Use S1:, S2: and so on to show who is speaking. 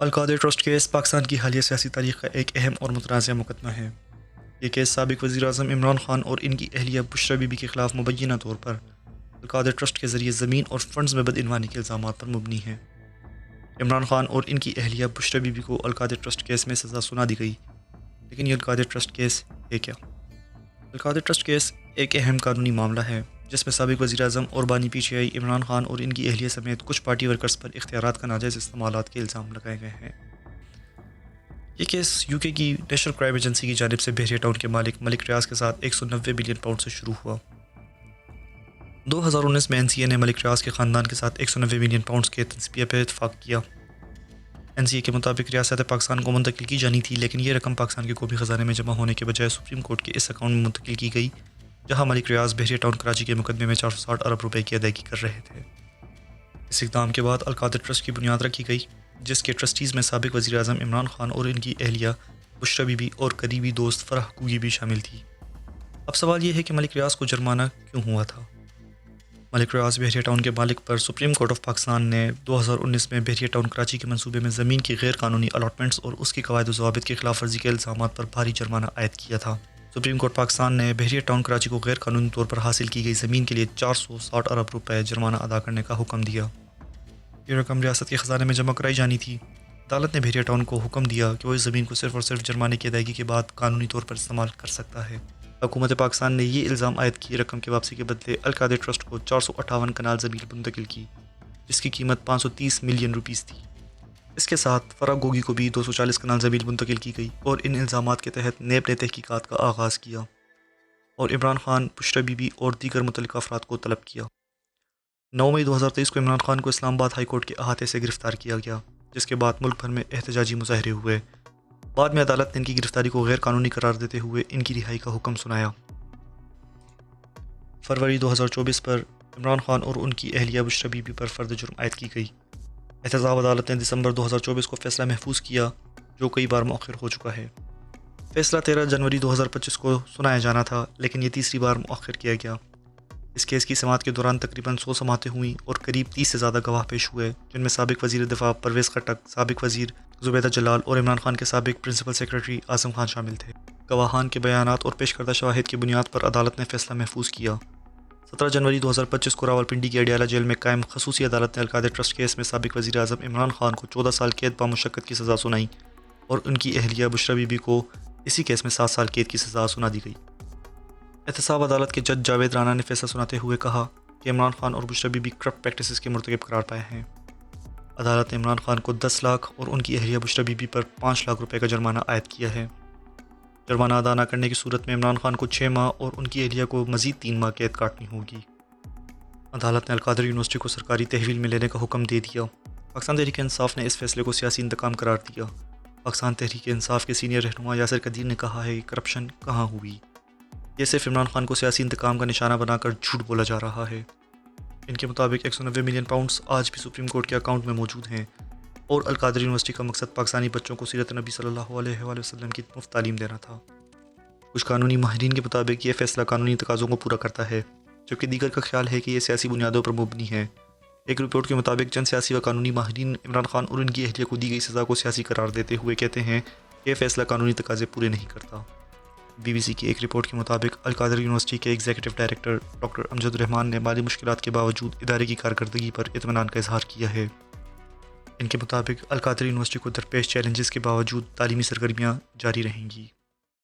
S1: القادر trust case Pakistan کی حالیہ سیاسی تاریخ کا ایک اہم اور متنازع مقدمہ ہے۔ یہ کیس سابق وزیر اعظم عمران خان اور ان کی اہلیہ بشریٰ بی بی کے خلاف مبینہ طور پر القادر ٹرسٹ کے ذریعے زمین اور فنڈز میں بدعنوانی کے الزامات پر مبنی ہے۔ عمران خان اور ان کی اہلیہ بشریٰ بی بی کو القادر ٹرسٹ کیس میں سزا سنا دی گئی، لیکن یہ القادر ٹرسٹ کیس ہے کیا؟ القادر ٹرسٹ کیس ایک اہم قانونی معاملہ ہے جس میں سابق وزیر اعظم اور بانی P T I Imran Khan اور ان کی اہلیہ سمیت کچھ پارٹی ورکرز پر اختیارات کا ناجائز استعمالات کے الزام لگائے گئے ہیں۔ یہ کیس یو کے کی نیشنل کرائم ایجنسی کی جانب سے بحریہ ٹاؤن کے مالک ملک ریاض کے ساتھ 190 بلین پاؤنڈ سے شروع ہوا۔ 2019 میں این سی اے نے ملک ریاض کے خاندان کے ساتھ 190 بلین پاؤنڈز کے تنصیبیہ پہ اتفاق کیا۔ این سی اے کے مطابق ریاست پاکستان کو منتقل کی جانی تھی، لیکن یہ رقم پاکستان کے قومی خزانے میں جمع ہونے کے بجائے سپریم کورٹ کے اس اکاؤنٹ میں منتقل کی گئی، جہاں ملک ریاض بحریہ ٹاؤن کراچی کے مقدمے میں 460 ارب روپے کی ادائیگی کر رہے تھے۔ اس اقدام کے بعد القادر ٹرسٹ کی بنیاد رکھی گئی، جس کے ٹرسٹیز میں سابق وزیر اعظم عمران خان اور ان کی اہلیہ بشریٰ بی بی اور قریبی دوست فرح حقوقی بھی شامل تھی۔ اب سوال یہ ہے کہ ملک ریاض کو جرمانہ کیوں ہوا تھا؟ ملک ریاض بحریہ ٹاؤن کے مالک پر سپریم کورٹ آف پاکستان نے 2019 میں بحریہ ٹاؤن کراچی کے منصوبے میں زمین کی غیر قانونی الاٹمنٹس اور اس کی قواعد و ضوابط کی خلاف ورزی کے الزامات پر بھاری جرمانہ عائد کیا تھا۔ سپریم کورٹ پاکستان نے بحریہ ٹاؤن کراچی کو غیر قانونی طور پر حاصل کی گئی زمین کے لیے 460 ارب روپے جرمانہ ادا کرنے کا حکم دیا۔ یہ رقم ریاست کے خزانے میں جمع کرائی جانی تھی۔ عدالت نے بحریہ ٹاؤن کو حکم دیا کہ وہ اس زمین کو صرف اور صرف جرمانے کی ادائیگی کے بعد قانونی طور پر استعمال کر سکتا ہے۔ حکومت پاکستان نے یہ الزام عائد کی رقم کی واپسی کے بدلے القادر ٹرسٹ کو 458 کنال زمین منتقل کی، جس کی قیمت 530 ملین روپیز تھی۔ اس کے ساتھ فرح گوگی کو بھی 240 کنال زمین منتقل کی گئی اور ان الزامات کے تحت نیب نے تحقیقات کا آغاز کیا اور عمران خان، بشریٰ بی بی اور دیگر متعلقہ افراد کو طلب کیا۔ 9 مئی 2023 کو عمران خان کو اسلام آباد ہائی کورٹ کے احاطے سے گرفتار کیا گیا، جس کے بعد ملک بھر میں احتجاجی مظاہرے ہوئے۔ بعد میں عدالت نے ان کی گرفتاری کو غیر قانونی قرار دیتے ہوئے ان کی رہائی کا حکم سنایا۔ فروری 2024 پر عمران خان اور ان کی اہلیہ بشریٰ بی بی پر فرد جرم عائد کی گئی۔ احتساب عدالت نے دسمبر 2024 کو فیصلہ محفوظ کیا، جو کئی بار مؤخر ہو چکا ہے۔ فیصلہ 13 جنوری 2025 کو سنایا جانا تھا، لیکن یہ تیسری بار مؤخر کیا گیا۔ اس کیس کی سماعت کے دوران تقریباً 100 سماعتیں ہوئیں اور قریب 30 سے زیادہ گواہ پیش ہوئے، جن میں سابق وزیر دفاع پرویز خٹک، سابق وزیر زبیدہ جلال اور عمران خان کے سابق پرنسپل سیکرٹری اعظم خان شامل تھے۔ گواہان کے بیانات اور پیش کردہ شواہد کی بنیاد پر عدالت نے فیصلہ محفوظ کیا۔ 17 جنوری 2025 کو راولپنڈی کی اڈیالہ جیل میں قائم خصوصی عدالت نے القادر ٹرسٹ کیس میں سابق وزیر اعظم عمران خان کو 14 سال قید بامشقت کی سزا سنائی اور ان کی اہلیہ بشریٰ بی بی کو اسی کیس میں 7 سال قید کی سزا سنا دی گئی۔ احتساب عدالت کے جج جاوید رانا نے فیصلہ سناتے ہوئے کہا کہ عمران خان اور Bushra Bibi corrupt practices کے مرتکب قرار پائے ہیں۔ عدالت نے عمران خان کو 10 لاکھ اور ان کی اہلیہ بشریٰ بی بی پر 5 لاکھ روپے کا جرمانہ عائد کیا ہے۔ جرمانہ ادا نہ کرنے کی صورت میں عمران خان کو 6 ماہ اور ان کی اہلیہ کو مزید 3 ماہ قید کاٹنی ہوگی۔ عدالت نے القادر یونیورسٹی کو سرکاری تحویل میں لینے کا حکم دے دیا۔ پاکستان تحریک انصاف نے اس فیصلے کو سیاسی انتقام قرار دیا۔ پاکستان تحریک انصاف کے سینئر رہنما یاسر قدیر نے کہا ہے کہ کرپشن کہاں ہوئی، یہ صرف عمران خان کو سیاسی انتقام کا نشانہ بنا کر جھوٹ بولا جا رہا ہے۔ ان کے مطابق 190 ملین پاؤنڈز آج بھی سپریم کورٹ کے اکاؤنٹ میں موجود ہیں اور القادر یونیورسٹی کا مقصد پاکستانی بچوں کو سیرت نبی صلی اللہ علیہ وآلہ وسلم کی مفت تعلیم دینا تھا۔ کچھ قانونی ماہرین کے مطابق یہ فیصلہ قانونی تقاضوں کو پورا کرتا ہے، جبکہ دیگر کا خیال ہے کہ یہ سیاسی بنیادوں پر مبنی ہے۔ ایک رپورٹ کے مطابق چند سیاسی و قانونی ماہرین عمران خان اور ان کی اہلیہ کو دی گئی سزا کو سیاسی قرار دیتے ہوئے کہتے ہیں کہ یہ فیصلہ قانونی تقاضے پورے نہیں کرتا۔ بی بی سی کی ایک رپورٹ کے مطابق القادر یونیورسٹی کے ایگزیکٹو ڈائریکٹر ڈاکٹر امجد الرحمان نے مالی مشکلات کے باوجود ادارے کی کارکردگی پر اطمینان کا اظہار کیا ہے۔ ان کے مطابق القادر یونیورسٹی کو درپیش چیلنجز کے باوجود تعلیمی سرگرمیاں جاری رہیں گی۔